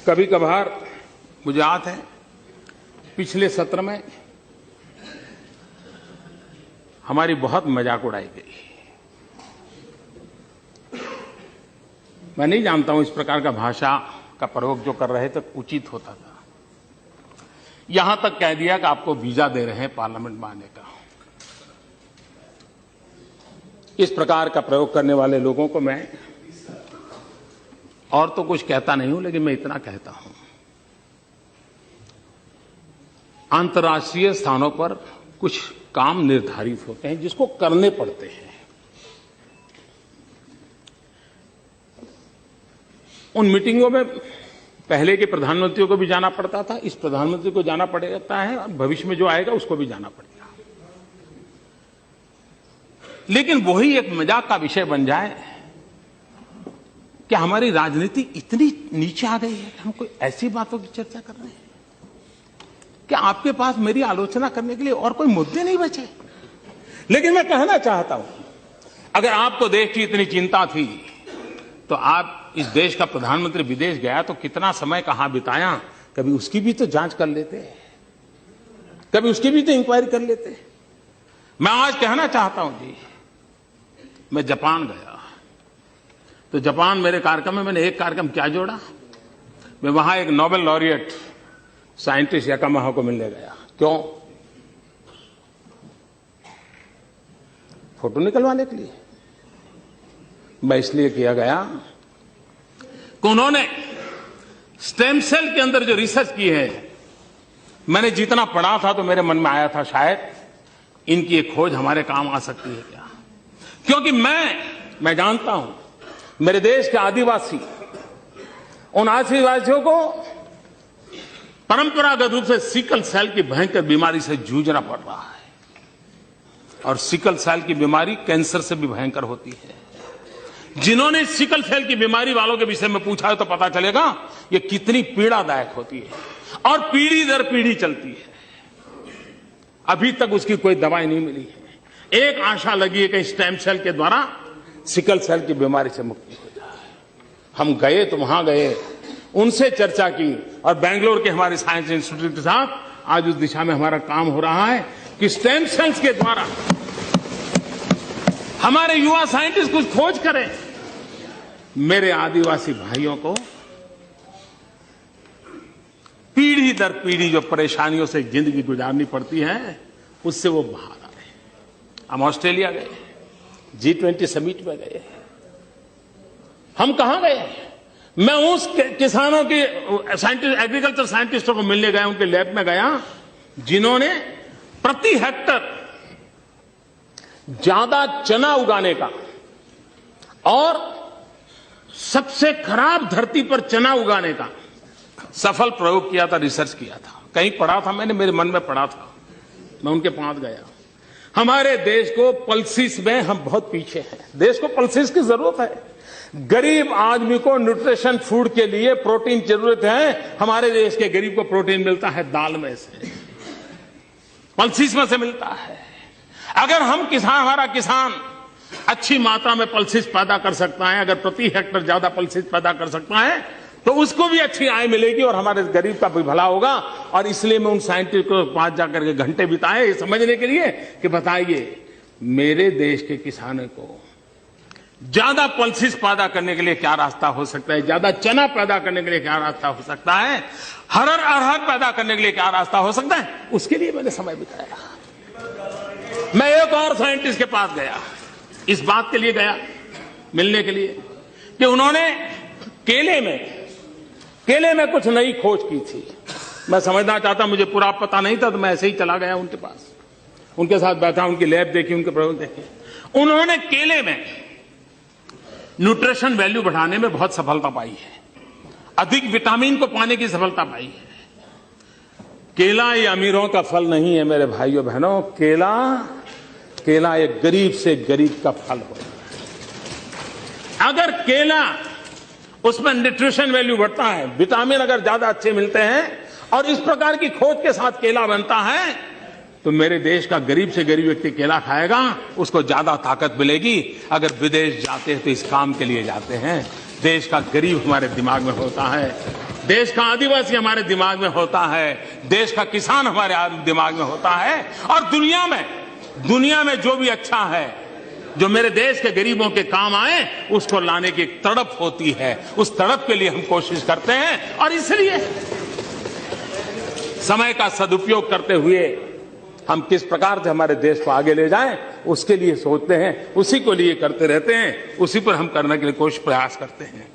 कभी कभार मुझे याद है पिछले सत्र में हमारी बहुत मजाक उड़ाई गई। मैं नहीं जानता हूं इस प्रकार का भाषा का प्रयोग जो कर रहे थे उचित होता था। यहां तक कह दिया कि आपको वीजा दे रहे हैं पार्लियामेंट में आने का। इस प्रकार का प्रयोग करने वाले लोगों को मैं और तो कुछ कहता नहीं हूं, लेकिन मैं इतना कहता हूं, अंतर्राष्ट्रीय स्थानों पर कुछ काम निर्धारित होते हैं जिसको करने पड़ते हैं। उन मीटिंगों में पहले के प्रधानमंत्रियों को भी जाना पड़ता था, इस प्रधानमंत्री को जाना पड़ता है, और भविष्य में जो आएगा उसको भी जाना पड़ेगा। लेकिन वही एक मजाक का विषय बन जाए कि हमारी राजनीति इतनी नीचे आ गई है कि हम कोई ऐसी बातों की चर्चा कर रहे हैं कि आपके पास मेरी आलोचना करने के लिए और कोई मुद्दे नहीं बचे। लेकिन मैं कहना चाहता हूं, अगर आपको देश की इतनी चिंता थी तो आप इस देश का प्रधानमंत्री विदेश गया तो कितना समय कहां बिताया, कभी उसकी भी तो जांच कर लेते, कभी उसकी भी तो इंक्वायरी कर लेते। मैं आज कहना चाहता हूं जी, मैं जापान गया तो जापान मेरे कार्यक्रम में मैंने एक कार्यक्रम क्या जोड़ा, मैं वहां एक नोबेल लॉरिएट साइंटिस्ट याकामाहा को मिलने गया। क्यों? फोटो निकलवाने के लिए। मैं इसलिए किया गया कि उन्होंने स्टेम सेल के अंदर जो रिसर्च की है, मैंने जितना पढ़ा था तो मेरे मन में आया था शायद इनकी एक खोज हमारे काम आ सकती है क्या। क्योंकि मैं जानता हूं मेरे देश के आदिवासी, उन आदिवासियों को परंपरागत रूप से सिकल सेल की भयंकर बीमारी से जूझना पड़ रहा है, और सिकल सेल की बीमारी कैंसर से भी भयंकर होती है। जिन्होंने सिकल सेल की बीमारी वालों के विषय में पूछा है तो पता चलेगा ये कितनी पीड़ादायक होती है और पीढ़ी दर पीढ़ी चलती है। अभी तक उसकी कोई दवाई नहीं मिली है। एक आशा लगी है कि स्टेम सेल के द्वारा सिकल सेल की बीमारी से मुक्ति हो जाए। हम गए तो वहां गए, उनसे चर्चा की, और बेंगलोर के हमारे साइंस इंस्टीट्यूट के साथ आज उस दिशा में हमारा काम हो रहा है कि स्टेम सेल्स के द्वारा हमारे युवा साइंटिस्ट कुछ खोज करें। मेरे आदिवासी भाइयों को पीढ़ी दर पीढ़ी जो परेशानियों से जिंदगी गुजारनी पड़ती है उससे वो बाहर आए। हम ऑस्ट्रेलिया गए, G20 समिट में गए। हम कहां गए? मैं उस किसानों के साइंटिस्ट, एग्रीकल्चर साइंटिस्टों को मिलने गया, उनके लैब में गया जिन्होंने प्रति हेक्टर ज्यादा चना उगाने का और सबसे खराब धरती पर चना उगाने का सफल प्रयोग किया था, रिसर्च किया था। कहीं पढ़ा था मैंने, मेरे मन में पढ़ा था, मैं उनके पास गया। हमारे देश को पल्सिस में हम बहुत पीछे हैं। देश को पल्सिस की जरूरत है। गरीब आदमी को न्यूट्रिशन फूड के लिए प्रोटीन जरूरत है। हमारे देश के गरीब को प्रोटीन मिलता है दाल में से, पल्सिस में से मिलता है। अगर हमारा किसान अच्छी मात्रा में पल्सिस पैदा कर सकता है, अगर प्रति हेक्टर ज्यादा पल्सिस पैदा कर सकता है तो उसको भी अच्छी आय मिलेगी और हमारे गरीब का भी भला होगा। और इसलिए मैं उन साइंटिस्ट को पास जाकर के घंटे बिताए ये समझने के लिए कि बताइए मेरे देश के किसानों को ज्यादा पल्सिस पैदा करने के लिए क्या रास्ता हो सकता है, ज्यादा चना पैदा करने के लिए क्या रास्ता हो सकता है, अरहर पैदा करने के लिए क्या रास्ता हो सकता है, उसके लिए मैंने समय बिताया। मैं एक और साइंटिस्ट के पास गया, इस बात के लिए गया मिलने के लिए कि उन्होंने केले में कुछ नई खोज की थी। मैं समझना चाहता, मुझे पूरा पता नहीं था, तो मैं ऐसे ही चला गया उनके पास, उनके साथ बैठा, उनकी लैब देखी, उनके प्रयोग देखे। उन्होंने केले में न्यूट्रिशन वैल्यू बढ़ाने में बहुत सफलता पाई है, अधिक विटामिन को पाने की सफलता पाई है। केला ये अमीरों का फल नहीं है मेरे भाइयों बहनों, केला एक गरीब से गरीब का फल होता है। अगर केला उसमें न्यूट्रिशन वैल्यू बढ़ता है, विटामिन अगर ज्यादा अच्छे मिलते हैं और इस प्रकार की खोज के साथ केला बनता है तो मेरे देश का गरीब से गरीब व्यक्ति केला खाएगा, उसको ज्यादा ताकत मिलेगी। अगर विदेश जाते हैं तो इस काम के लिए जाते हैं। देश का गरीब हमारे दिमाग में होता है, देश का आदिवासी हमारे दिमाग में होता है, देश का किसान हमारे दिमाग में होता है, और दुनिया में जो भी अच्छा है, जो मेरे देश के गरीबों के काम आए, उसको लाने की एक तड़प होती है। उस तड़प के लिए हम कोशिश करते हैं, और इसलिए समय का सदुपयोग करते हुए हम किस प्रकार से हमारे देश को आगे ले जाएं, उसके लिए सोचते हैं, उसी को लिए करते रहते हैं, उसी पर हम करने के लिए कोशिश प्रयास करते हैं।